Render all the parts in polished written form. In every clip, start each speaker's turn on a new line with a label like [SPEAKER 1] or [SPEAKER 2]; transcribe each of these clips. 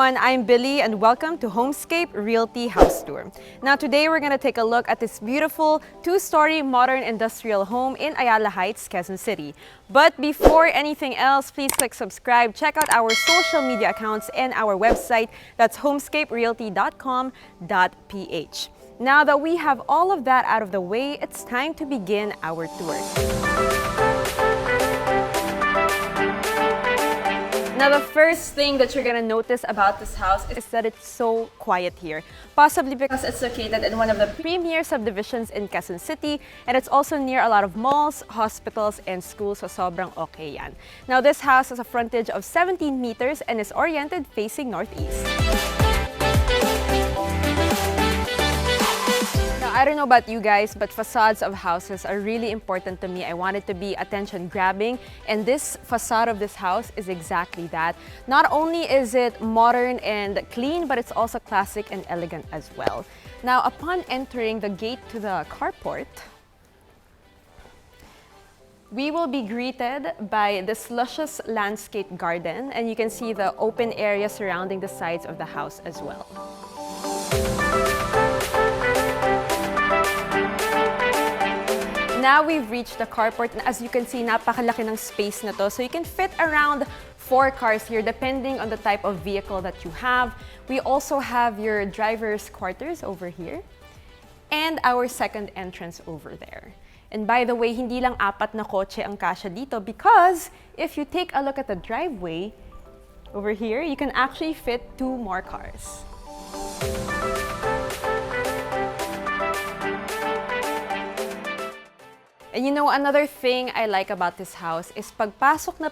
[SPEAKER 1] everyone, I'm Billy and welcome to Homescape Realty House Tour. Now today we're going to take a look at this beautiful two-story modern industrial home in Ayala Heights, Quezon City. But before anything else, please click subscribe, check out our social media accounts and our website, that's homescaperealty.com.ph. Now that we have all of that out of the way, it's time to begin our tour. Now, the first thing that you're gonna notice about this house is that it's so quiet here. Possibly because it's located in one of the premier subdivisions in Quezon City, and it's also near a lot of malls, hospitals, and schools, so sobrang okay yan. Now, this house has a frontage of 17 meters and is oriented facing northeast. I don't know about you guys, but facades of houses are really important to me. I want it to be attention-grabbing, and this facade of this house is exactly that. Not only is it modern and clean, but it's also classic and elegant as well. Now, upon entering the gate to the carport, we will be greeted by this luscious landscape garden, and you can see the open area surrounding the sides of the house as well. Now we've reached the carport, and as you can see, napakalaki ng space na to. So you can fit around 4 cars here depending on the type of vehicle that you have. We also have your driver's quarters over here and our second entrance over there. And by the way, hindi lang 4 na kotse ang kasya dito, because if you take a look at the driveway over here, you can actually fit 2 more cars. And you know, another thing I like about this house is pagpasok mo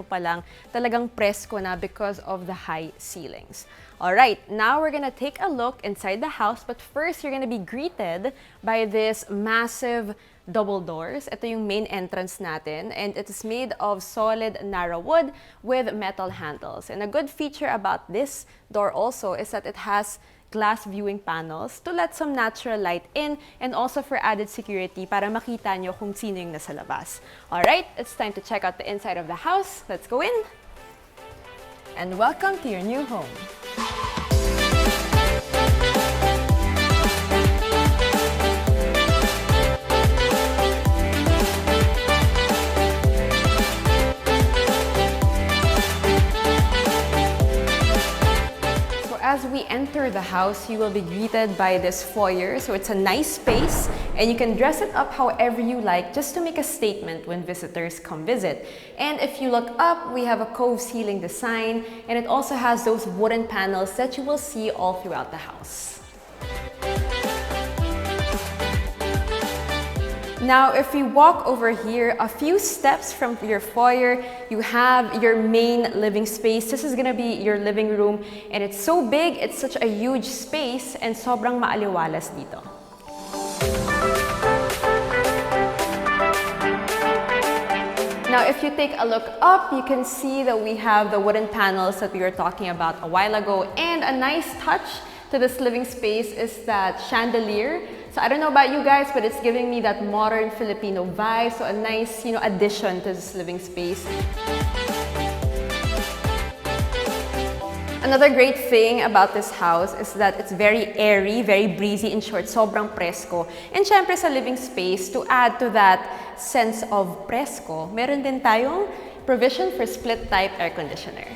[SPEAKER 1] pa lang, talagang presko na because of the high ceilings. Alright, now we're gonna take a look inside the house, but first you're gonna be greeted by this massive double doors. Ito yung main entrance natin, and it is made of solid narrow wood with metal handles. And a good feature about this door also is that it has glass viewing panels to let some natural light in, and also for added security para makita nyo kung sino yung nasa labas. Alright, it's time to check out the inside of the house. Let's go in! And welcome to your new home. As we enter the house, you will be greeted by this foyer. So it's a nice space, and you can dress it up however you like just to make a statement when visitors come visit. And if you look up, we have a cove ceiling design, and it also has those wooden panels that you will see all throughout the house. Now, if we walk over here, a few steps from your foyer, you have your main living space. This is gonna be your living room, and it's so big, it's such a huge space, and sobrang maaliwalas dito. Now, if you take a look up, you can see that we have the wooden panels that we were talking about a while ago, and a nice touch to this living space is that chandelier. So I don't know about you guys, but it's giving me that modern Filipino vibe. So a nice, addition to this living space. Another great thing about this house is that it's very airy, very breezy. In short, sobrang presko. And syempre sa living space, to add to that sense of presko, meron din tayong provision for split type air conditioner.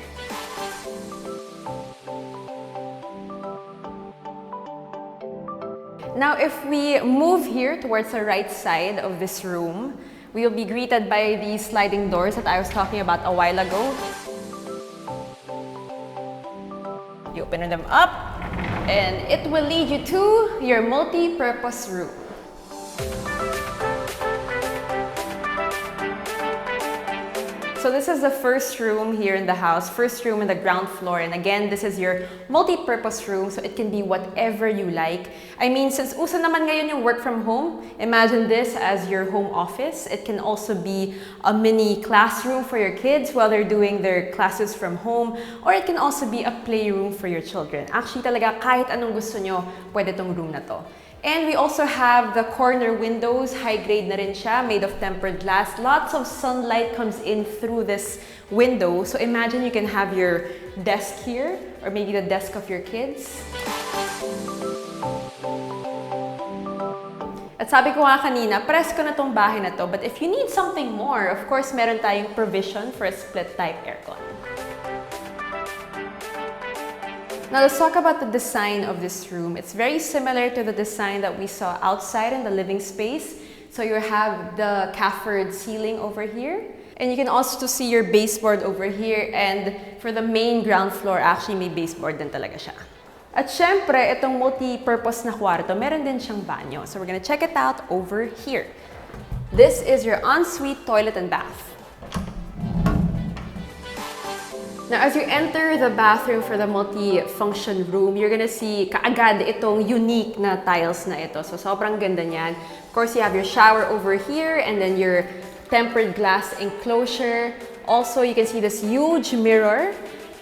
[SPEAKER 1] Now, if we move here towards the right side of this room, we will be greeted by these sliding doors that I was talking about a while ago. You open them up, and it will lead you to your multi-purpose room. So this is the first room here in the house, first room in the ground floor. And again, this is your multi-purpose room, so it can be whatever you like. I mean, since uso naman ngayon yung work from home, imagine this as your home office. It can also be a mini classroom for your kids while they're doing their classes from home, or it can also be a playroom for your children. Actually, talaga kahit anong gusto nyo, pwede tong room na to. And we also have the corner windows, high grade na rin siya, made of tempered glass. Lots of sunlight comes in through this window. So imagine you can have your desk here, or maybe the desk of your kids. At sabi ko nga kanina, presko na tong bahay na to. But if you need something more, of course, meron tayong provision for a split type aircon. Now let's talk about the design of this room. It's very similar to the design that we saw outside in the living space. So you have the caffered ceiling over here. And you can also see your baseboard over here. And for the main ground floor, actually may baseboard din talaga siya. At syempre, itong multi-purpose na kwarto, meron din siyang banyo. So we're gonna check it out over here. This is your ensuite toilet and bath. Now, as you enter the bathroom for the multi-function room, you're gonna see kaagad itong unique na tiles na ito. So, sobrang ganda niyan. Of course, you have your shower over here and then your tempered glass enclosure. Also, you can see this huge mirror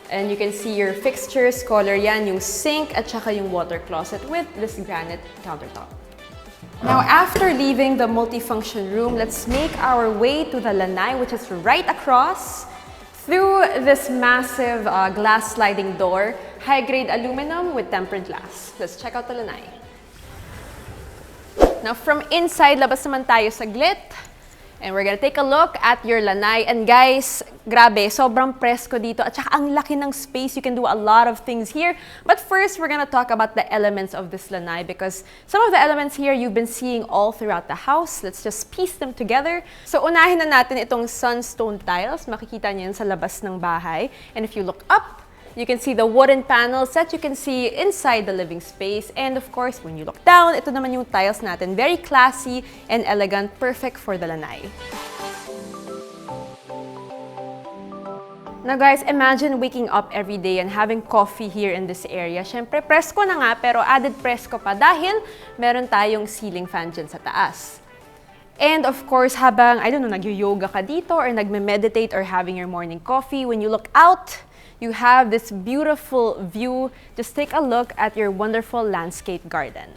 [SPEAKER 1] and you can see your fixtures, color yan, yung sink at saka yung water closet with this granite countertop. Now, after leaving the multi-function room, let's make our way to the LANAI, which is right across. Through this massive glass sliding door, high-grade aluminum with tempered glass. Let's check out the LANAI. Now from inside, labas naman tayo saglit. And we're gonna take a look at your LANAI. And guys, grabe, sobrang presko dito. At saka ang laki ng space. You can do a lot of things here. But first, we're gonna talk about the elements of this LANAI because some of the elements here you've been seeing all throughout the house. Let's just piece them together. So unahin na natin itong sunstone tiles. Makikita niyo yan sa labas ng bahay. And if you look up, you can see the wooden panels that you can see inside the living space. And of course, when you look down, ito naman yung tiles natin. Very classy and elegant, perfect for the LANAI. Now guys, imagine waking up every day and having coffee here in this area. Syempre, presko na nga, pero added presko pa dahil meron tayong ceiling fan dyan sa taas. And of course, habang, I don't know, nag-yoga ka dito or nagme-meditate or having your morning coffee, when you look out, you have this beautiful view. Just take a look at your wonderful landscape garden.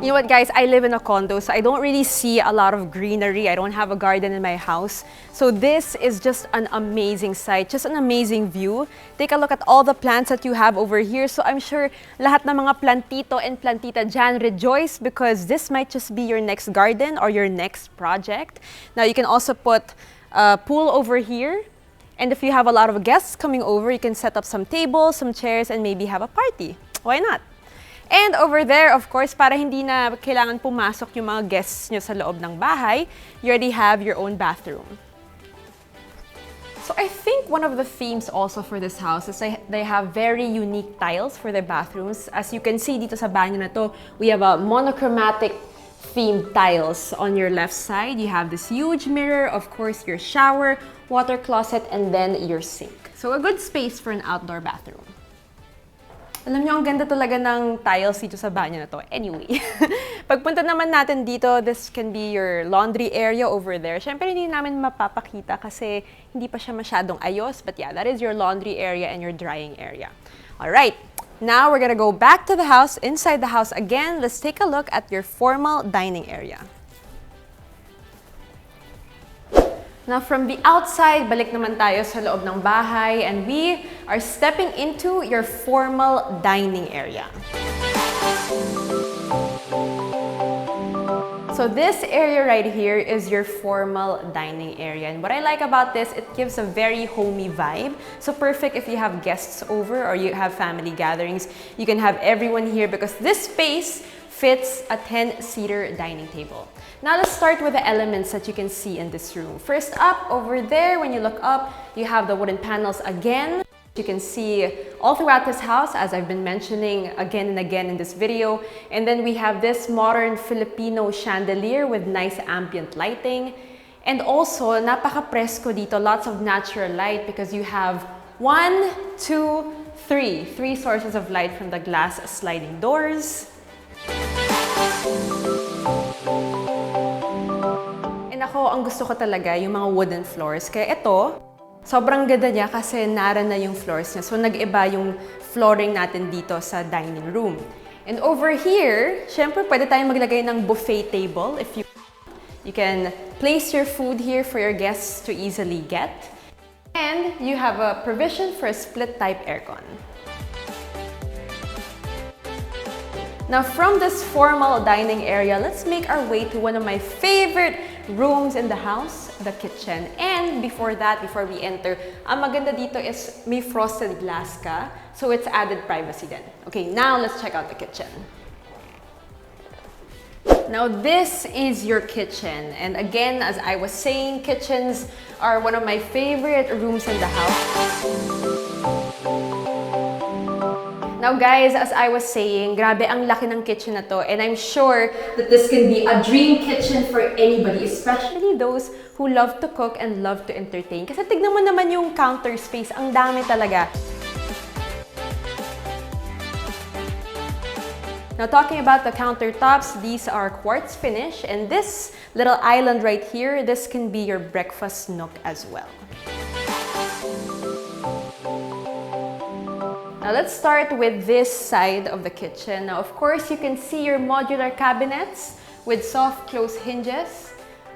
[SPEAKER 1] You know what guys, I live in a condo, so I don't really see a lot of greenery. I don't have a garden in my house. So this is just an amazing sight, just an amazing view. Take a look at all the plants that you have over here. So I'm sure lahat ng mga plantito and plantita dyan rejoice because this might just be your next garden or your next project. Now you can also put a pool over here. And if you have a lot of guests coming over, you can set up some tables, some chairs, and maybe have a party. Why not? And over there, of course, para hindi na kailangan pumasok yung mga guests nyo sa loob ng bahay, you already have your own bathroom. So I think one of the themes also for this house is they have very unique tiles for their bathrooms. As you can see dito sa banyo na to, we have a monochromatic themed tiles on your left side. You have this huge mirror, of course, your shower, water closet, and then your sink. So a good space for an outdoor bathroom. Alam niyo, ang ganda talaga ng tiles dito sa banyo na to. Anyway, pagpunta naman natin dito, this can be your laundry area over there. Siyempre, hindi namin mapapakita kasi hindi pa siya masyadong ayos. But yeah, that is your laundry area and your drying area. Alright, now we're gonna go back to the house, inside the house again. Let's take a look at your formal dining area. Now, from the outside, balik naman tayo sa loob ng bahay and we are stepping into your formal dining area. So this area right here is your formal dining area. And what I like about this, it gives a very homey vibe. So perfect if you have guests over or you have family gatherings. You can have everyone here because this space fits a 10-seater dining table. Now let's start with the elements that you can see in this room. First up, over there, when you look up, you have the wooden panels again. You can see all throughout this house, as I've been mentioning again and again in this video. And then we have this modern Filipino chandelier with nice ambient lighting. And also, napaka-presko dito, lots of natural light because you have 1, 2, 3 sources of light from the glass sliding doors. And ako, ang gusto ko talaga yung mga wooden floors. Kaya ito, Sobrang ganda niya kasi nara na yung floors niya. So, nag-iba yung flooring natin dito sa dining room. And over here, syempre pwede tayong maglagay ng buffet table. You can place your food here for your guests to easily get. And you have a provision for a split-type aircon. Now, from this formal dining area, let's make our way to one of my favorite rooms in the house, the kitchen. And before that, before we enter, ang maganda dito is may frosted glass ka, so it's added privacy then. Okay, now let's check out the kitchen. Now, this is your kitchen. And again, as I was saying, kitchens are one of my favorite rooms in the house. Now guys, as I was saying, grabe ang laki ng kitchen na to, and I'm sure that this can be a dream kitchen for anybody, especially those who love to cook and love to entertain. Kasi tignan mo naman yung counter space, ang dami talaga. Now talking about the countertops, these are quartz finish, and this little island right here, this can be your breakfast nook as well. Now let's start with this side of the kitchen. Now of course, you can see your modular cabinets with soft close hinges.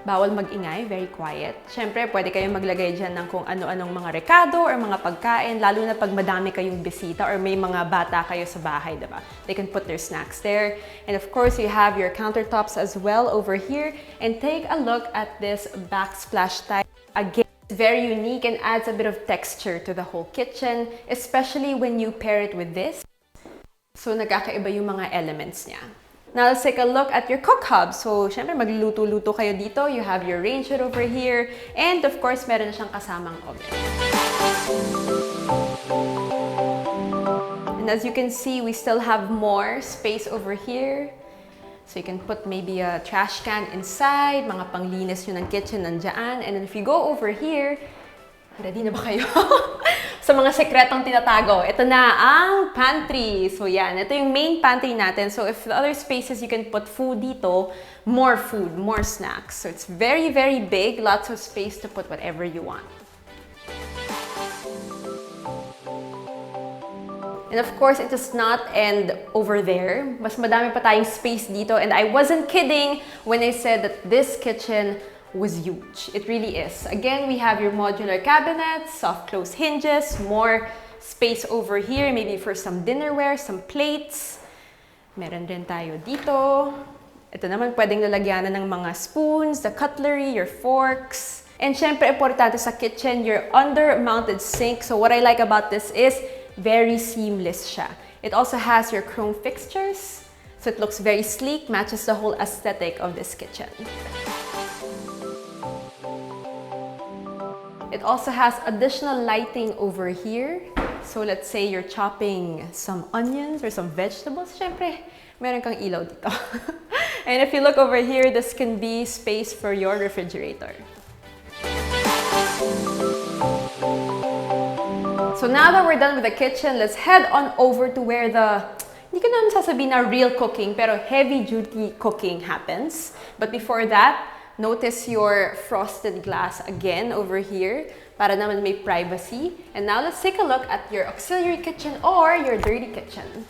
[SPEAKER 1] Bawal mag-ingay, very quiet. Siyempre, pwede kayong maglagay dyan ng kung ano-anong mga rekado or mga pagkain, lalo na pag madami kayong bisita or may mga bata kayo sa bahay, diba? They can put their snacks there. And of course, you have your countertops as well over here. And take a look at this backsplash tile. Again, very unique and adds a bit of texture to the whole kitchen, especially when you pair it with this. So, nagkakaiba yung mga elements niya. Now, let's take a look at your cook hub. So, syempre, magluluto-luto kayo dito. You have your range hood over here. And of course, meron na siyang kasamang oven. And as you can see, we still have more space over here. So you can put maybe a trash can inside, mga panglinis nyo ng kitchen nandiyan. And then if you go over here, ready na ba kayo? Sa mga sekretong tinatago, ito na ang pantry. So yan, ito yung main pantry natin. So if the other spaces, you can put food dito, more food, more snacks. So it's very, very big, lots of space to put whatever you want. And of course, it does not end over there. Mas madami pa tayong space dito. And I wasn't kidding when I said that this kitchen was huge. It really is. Again, we have your modular cabinets, soft close hinges, more space over here, maybe for some dinnerware, some plates. Meron din tayo dito. Ito naman pwedeng lalagyanan ng mga spoons, the cutlery, your forks. And syempre, importante sa kitchen, your under-mounted sink. So what I like about this is very seamless siya. It also has your chrome fixtures. So it looks very sleek, matches the whole aesthetic of this kitchen. It also has additional lighting over here. So let's say you're chopping some onions or some vegetables. Syempre, meron kang ilaw dito. And if you look over here, this can be space for your refrigerator. So now that we're done with the kitchen, let's head on over to where the, hindi ko naman sasabihin na real cooking, pero heavy-duty cooking happens. But before that, notice your frosted glass again over here para naman may privacy. And now let's take a look at your auxiliary kitchen or your dirty kitchen.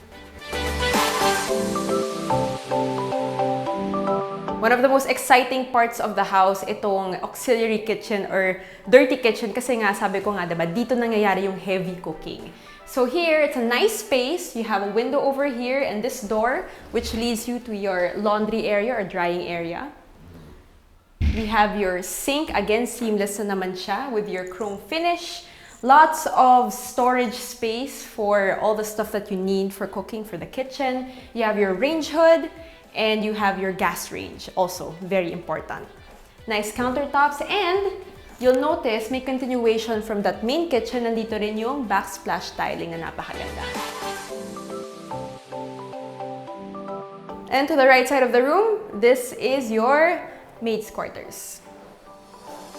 [SPEAKER 1] One of the most exciting parts of the house, itong auxiliary kitchen or dirty kitchen kasi nga sabi ko nga, diba, dito nangyayari yung heavy cooking. So here, it's a nice space. You have a window over here and this door which leads you to your laundry area or drying area. We have your sink, again seamless na naman siya with your chrome finish. Lots of storage space for all the stuff that you need for cooking for the kitchen. You have your range hood and you have your gas range, also very important. Nice countertops, and you'll notice may continuation from that main kitchen. Nandito rin yung backsplash tiling na napakaganda. And to the right side of the room, this is your maid's quarters.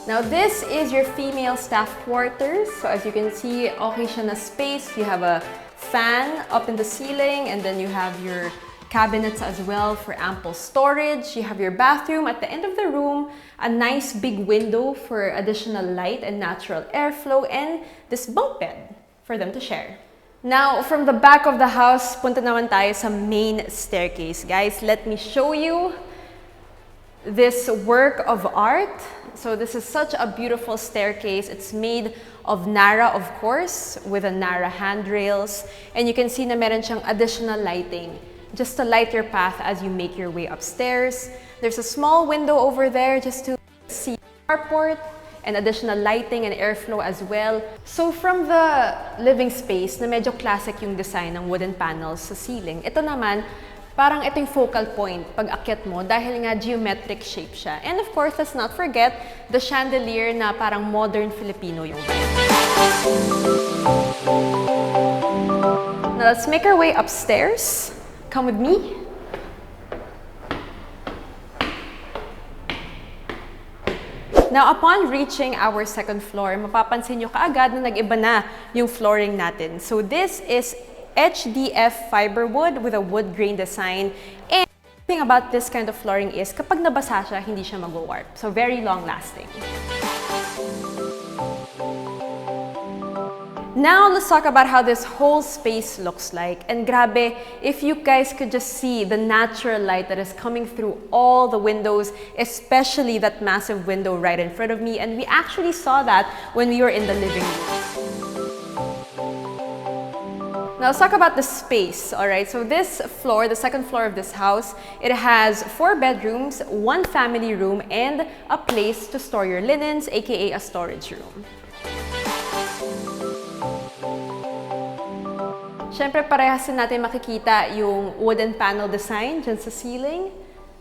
[SPEAKER 1] Now this is your female staff quarters. So as you can see, okay siya na space. You have a fan up in the ceiling and then you have your cabinets as well for ample storage. You have your bathroom at the end of the room, a nice big window for additional light and natural airflow, and this bunk bed for them to share. Now, from the back of the house, punta naman tayo sa main staircase. Guys, let me show you this work of art. So this is such a beautiful staircase. It's made of Nara, of course, with a Nara handrails. And you can see na meron siyang additional lighting, just to light your path as you make your way upstairs. There's a small window over there just to see carport and additional lighting and airflow as well. So from the living space, na medyo classic yung design ng wooden panels sa ceiling, ito naman, parang ito yung focal point pag akyat mo dahil nga geometric shape siya. And of course, let's not forget the chandelier na parang modern Filipino yung vibe. Now let's make our way upstairs. Come with me. Now, upon reaching our second floor, mapapansin nyo kaagad na nag-iba na yung flooring natin. So this is HDF fiber wood with a wood grain design. And the thing about this kind of flooring is kapag nabasa siya, hindi siya mag-warp. So very long lasting. Now, let's talk about how this whole space looks like. And grabe, if you guys could just see the natural light that is coming through all the windows, especially that massive window right in front of me. And we actually saw that when we were in the living room. Now, let's talk about the space, all right? So this floor, the second floor of this house, it has 4 bedrooms, 1 family room, and a place to store your linens, aka a storage room. Siyempre, parehas din natin makikita yung wooden panel design dyan sa ceiling.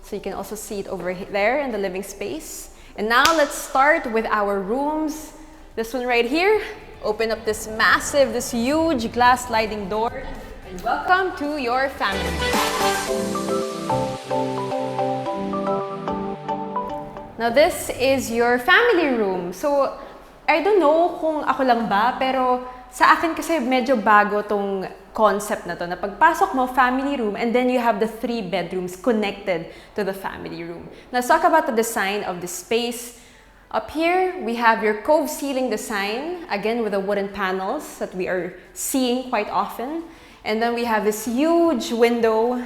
[SPEAKER 1] So you can also see it over there in the living space. And now let's start with our rooms. This one right here. Open up this massive, this huge glass sliding door. And welcome to your family. Now this is your family room. So I don't know kung ako lang ba, pero sa akin kasi medyo bago tong concept na to, na pagpasok mo, family room, and then you have the 3 bedrooms connected to the family room. Now, let's talk about the design of the space. Up here, we have your cove ceiling design, again with the wooden panels that we are seeing quite often. And then we have this huge window,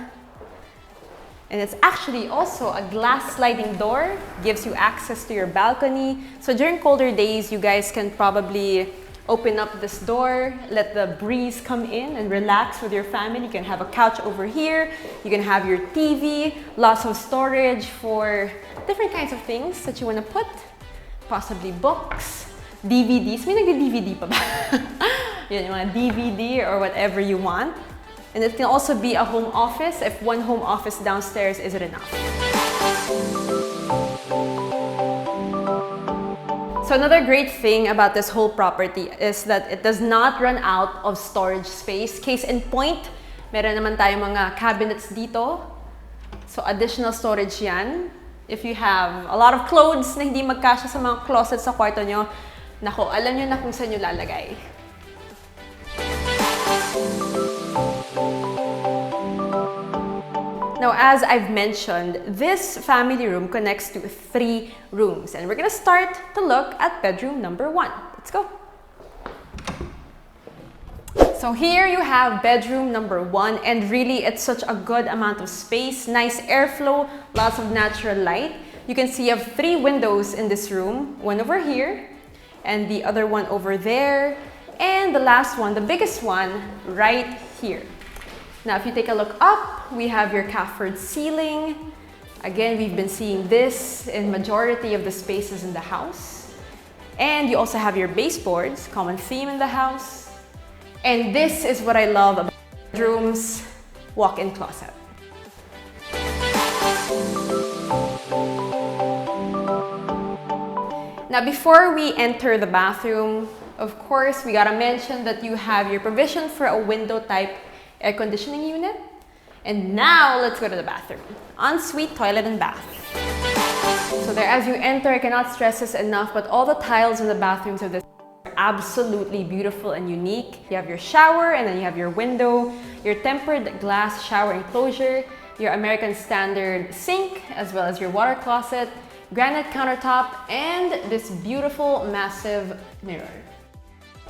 [SPEAKER 1] and it's actually also a glass sliding door, gives you access to your balcony. So during colder days, you guys can probably open up this door, let the breeze come in and relax with your family. You can have a couch over here. You can have your TV, lots of storage for different kinds of things that you want to put. Possibly books, DVDs. May nag-DVD pa ba? Yun, yung mga DVD or whatever you want. And it can also be a home office if 1 home office downstairs isn't enough. So another great thing about this whole property is that it does not run out of storage space. Case in point, meron naman tayong mga cabinets dito. So additional storage yan. If you have a lot of clothes na hindi magkasya sa mga closet sa kwarto nyo, nako, alam nyo na kung saan nyo lalagay. Now, as I've mentioned, this family room connects to 3 rooms. And we're gonna start to look at bedroom number 1. Let's go. So here you have bedroom number 1, and really it's such a good amount of space, nice airflow, lots of natural light. You can see you have 3 windows in this room, one over here, and the other one over there, and the last one, the biggest one, right here. Now, if you take a look up, we have your CARPORT ceiling. Again, we've been seeing this in majority of the spaces in the house. And you also have your baseboards, common theme in the house. And this is what I love about bedrooms, walk-in closet. Now, before we enter the bathroom, of course, we gotta mention that you have your provision for a window type air conditioning unit. And now, let's go to the bathroom. Ensuite toilet and bath. So there, as you enter, I cannot stress this enough, but all the tiles in the bathrooms of this are absolutely beautiful and unique. You have your shower, and then you have your window, your tempered glass shower enclosure. your American Standard sink, as well as your water closet, granite countertop, and this beautiful massive mirror.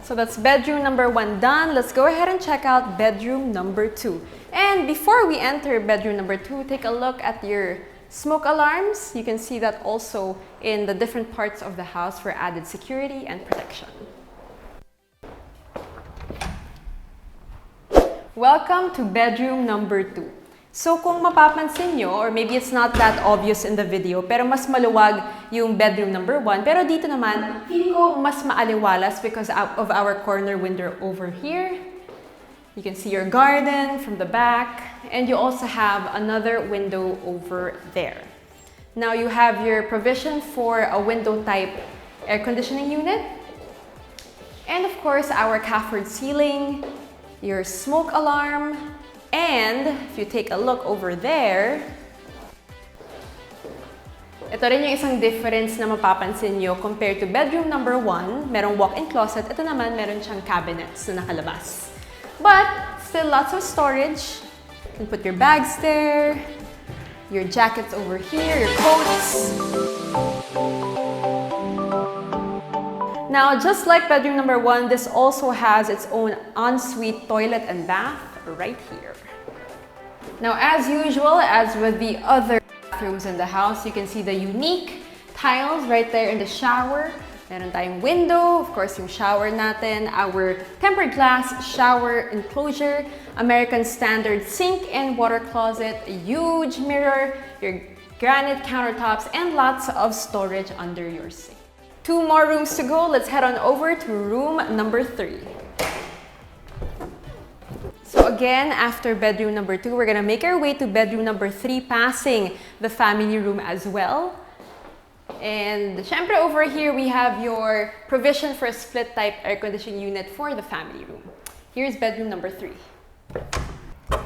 [SPEAKER 1] So that's bedroom number 1 done. Let's go ahead and check out bedroom number 2. And before we enter bedroom number 2, take a look at your smoke alarms. You can see that also in the different parts of the house for added security and protection. Welcome to bedroom number 2. So kung mapapansin nyo, or maybe it's not that obvious in the video, pero mas maluwag yung bedroom number 1. Pero dito naman, feeling ko mas maaliwalas because of our corner window over here. You can see your garden from the back, and you also have another window over there. Now you have your provision for a window type air conditioning unit, and of course our CARPORT ceiling, your smoke alarm, and if you take a look over there, ito rin yung isang difference na mapapansin nyo compared to bedroom number 1. Merong walk-in closet. Ito naman, meron siyang cabinets na nakalabas. But still lots of storage. You can put your bags there, your jackets over here, your coats. Now, just like bedroom number 1, this also has its own ensuite toilet and bath right here. Now, as usual, as with the other bathrooms in the house, you can see the unique tiles right there in the shower. Meron tayong window, of course, yung shower natin, our tempered glass shower enclosure, American Standard sink and water closet, a huge mirror, your granite countertops, and lots of storage under your sink. 2 more rooms to go. Let's head on over to room number 3. So again, after bedroom number 2, we're gonna make our way to bedroom number 3, passing the family room as well. And syempre over here, we have your provision for a split type air conditioning unit for the family room. Here's bedroom number 3.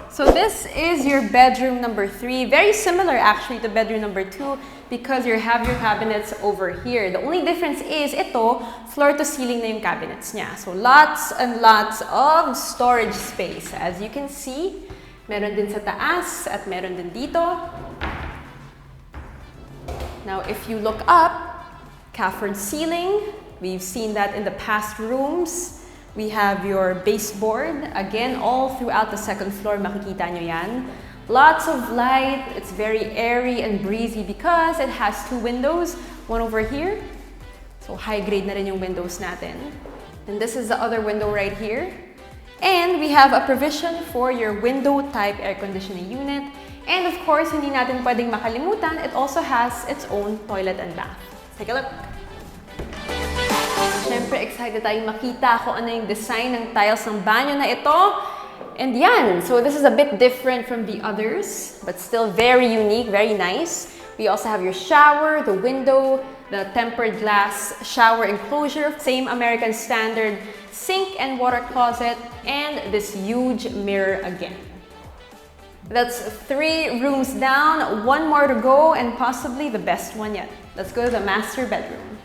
[SPEAKER 1] So this is your bedroom number 3. Very similar actually to bedroom number 2 because you have your cabinets over here. The only difference is ito, floor to ceiling na yung cabinets niya. So lots and lots of storage space. As you can see, meron din sa taas at meron din dito. Now, if you look up, CARPORT ceiling, we've seen that in the past rooms. We have your baseboard. Again, all throughout the 2nd floor, makikita nyo yan. Lots of light. It's very airy and breezy because it has 2 windows. One over here. So, high grade na rin yung windows natin. And this is the other window right here. And we have a provision for your window type air conditioning unit. And of course, hindi natin pwedeng makalimutan, it also has its own toilet and bath. Take a look. Siyempre, excited tayong makita kung ano yung design ng tiles ng banyo na ito. And yan, so this is a bit different from the others, but still very unique, very nice. We also have your shower, the window, the tempered glass shower enclosure, same American Standard sink and water closet, and this huge mirror again. That's 3 rooms down, 1 more to go, and possibly the best one yet. Let's go to the master bedroom.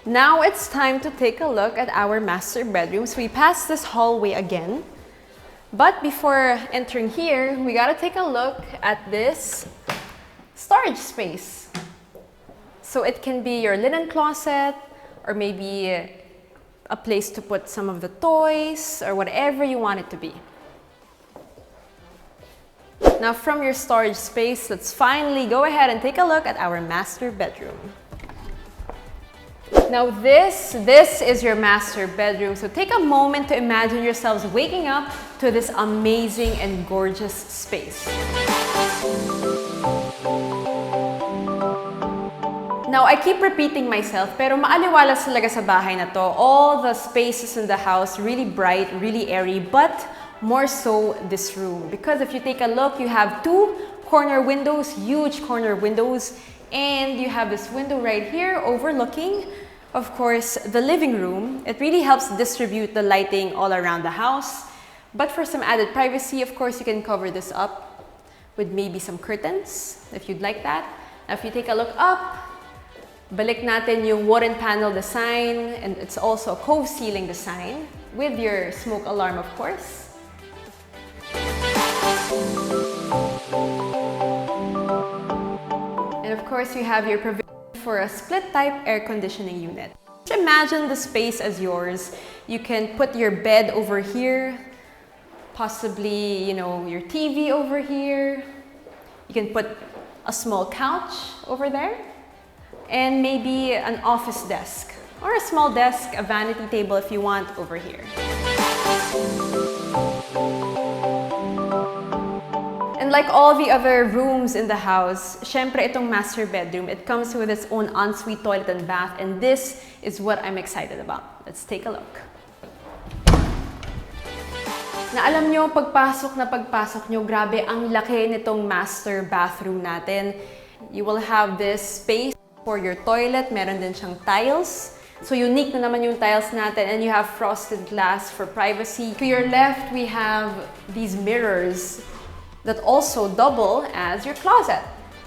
[SPEAKER 1] Now it's time to take a look at our master bedroom. So we passed this hallway again. But before entering here, we gotta take a look at this storage space. So it can be your linen closet, or maybe a place to put some of the toys, or whatever you want it to be. Now from your storage space, let's finally go ahead and take a look at our master bedroom. Now this is your master bedroom. So take a moment to imagine yourselves waking up to this amazing and gorgeous space. Now I keep repeating myself, pero maaliwalas talaga sa bahay na to. All the spaces in the house, really bright, really airy, but more so this room. Because if you take a look, you have 2 corner windows, huge corner windows, and you have this window right here overlooking, of course, the living room. It really helps distribute the lighting all around the house. But for some added privacy, of course, you can cover this up with maybe some curtains, if you'd like that. Now, if you take a look up, balik natin yung wooden panel design, and it's also a cove ceiling design with your smoke alarm, of course. And of course, you have your provision for a split-type air conditioning unit. Just imagine the space as yours. You can put your bed over here, possibly, your TV over here. You can put a small couch over there, and maybe an office desk, or a small desk, a vanity table if you want over here. And like all the other rooms in the house, syempre itong master bedroom, it comes with its own ensuite toilet and bath, and this is what I'm excited about. Let's take a look. Na alam nyo, pagpasok nyo, grabe ang laki nitong master bathroom natin. You will have this space for your toilet, meron din siyang tiles. So unique na naman yung tiles natin, and you have frosted glass for privacy. To your left, we have these mirrors that also double as your closet.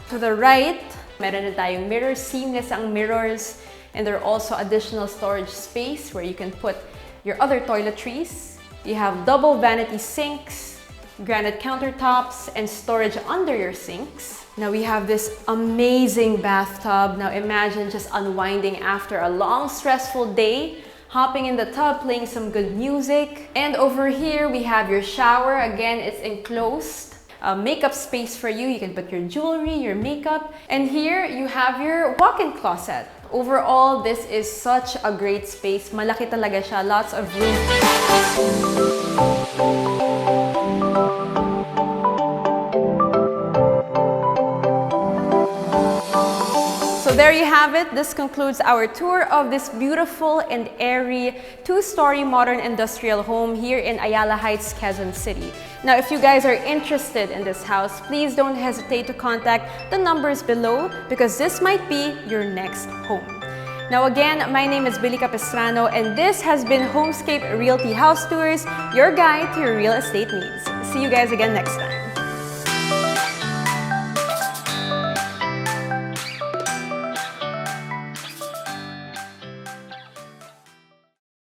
[SPEAKER 1] To the right, meron na tayong mirrors, seamless ang mirrors, and there are also additional storage space where you can put your other toiletries. You have double vanity sinks, granite countertops, and storage under your sinks. Now we have this amazing bathtub. Now imagine just unwinding after a long, stressful day, hopping in the tub, playing some good music. And over here, we have your shower. Again, it's enclosed. Makeup space for you. You can put your jewelry, your makeup. And here, you have your walk-in closet. Overall, this is such a great space. Malaki talaga siya. Lots of room. So there you have it. This concludes our tour of this beautiful and airy two-story modern industrial home here in Ayala Heights, Quezon City. Now, if you guys are interested in this house, please don't hesitate to contact the numbers below because this might be your next home. Now again, my name is Billy Capistrano, and this has been Homescape Realty House Tours, your guide to your real estate needs. See you guys again next time.